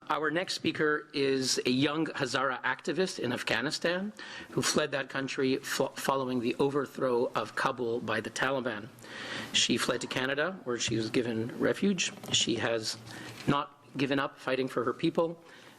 Our next speaker is a young Hazara activist in Afghanistan who fled that country following the overthrow of Kabul by the Taliban. She fled to Canada, where she was given refuge. She has not given up fighting for her people.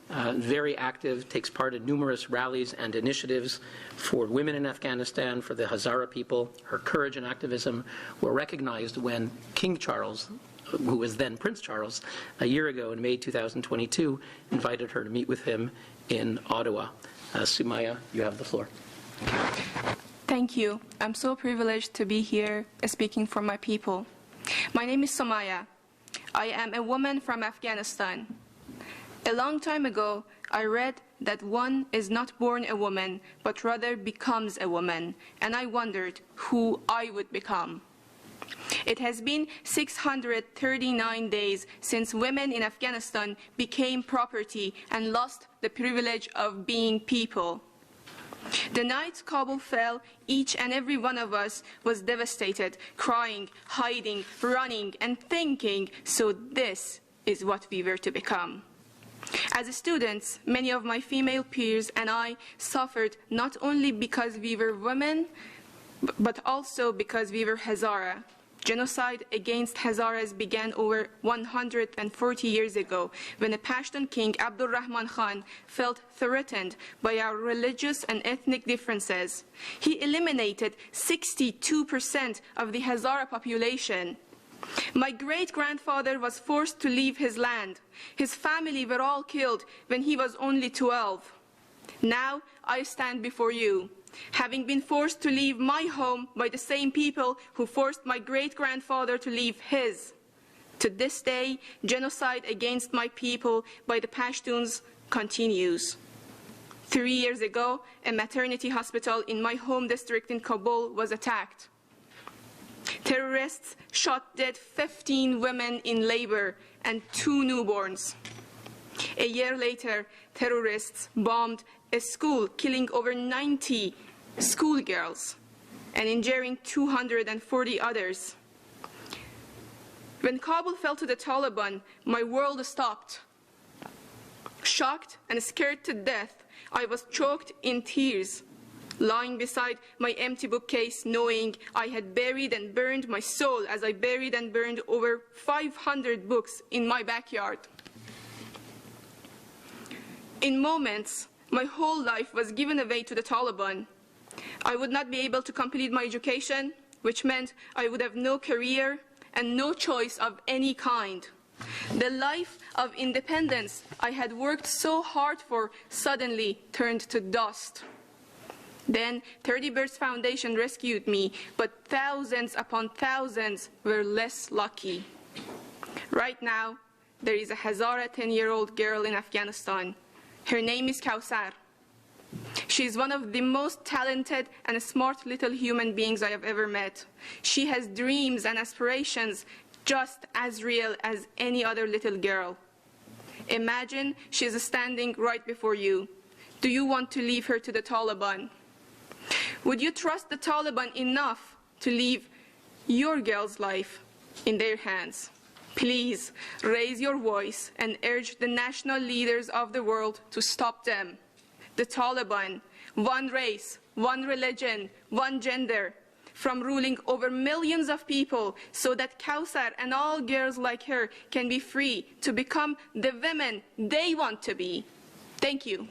Very active, takes part in numerous rallies and initiatives for women in Afghanistan, for the Hazara people. Her courage and activism were recognized when King Charles, who was then Prince Charles, a year ago in May 2022, invited her to meet with him in Ottawa. Somaya, you have the floor. Thank you. I'm so privileged to be here speaking for my people. My name is Somaya. I am a woman from Afghanistan. A long time ago, I read that one is not born a woman, but rather becomes a woman, and I wondered who I would become. It has been 639 days since women in Afghanistan became property and lost the privilege of being people. The night Kabul fell, each and every one of us was devastated, crying, hiding, running, and thinking, so this is what we were to become. As students, many of my female peers and I suffered not only because we were women, but also because we were Hazara. Genocide against Hazaras began over 140 years ago when a Pashtun king, Abdul Rahman Khan, felt threatened by our religious and ethnic differences. He eliminated 62% of the Hazara population. My great-grandfather was forced to leave his land. His family were all killed when he was only 12. Now I stand before you, having been forced to leave my home by the same people who forced my great-grandfather to leave his. To this day, genocide against my people by the Pashtuns continues. 3 years ago, a maternity hospital in my home district in Kabul was attacked. Terrorists shot dead 15 women in labor and 2 newborns. A year later, terrorists bombed a school, killing over 90 schoolgirls and injuring 240 others. When Kabul fell to the Taliban, my world stopped. Shocked and scared to death, I was choked in tears, lying beside my empty bookcase, knowing I had buried and burned my soul as I buried and burned over 500 books in my backyard. In moments, my whole life was given away to the Taliban. I would not be able to complete my education, which meant I would have no career and no choice of any kind. The life of independence I had worked so hard for suddenly turned to dust. Then 30 Birds Foundation rescued me, but thousands upon thousands were less lucky. Right now, there is a Hazara 10-year-old girl in Afghanistan. Her name is Kausar. She is one of the most talented and smart little human beings I have ever met. She has dreams and aspirations just as real as any other little girl. Imagine she is standing right before you. Do you want to leave her to the Taliban? Would you trust the Taliban enough to leave your girl's life in their hands? Please raise your voice and urge the national leaders of the world to stop them. The Taliban, one race, one religion, one gender, from ruling over millions of people so that Kausar and all girls like her can be free to become the women they want to be. Thank you.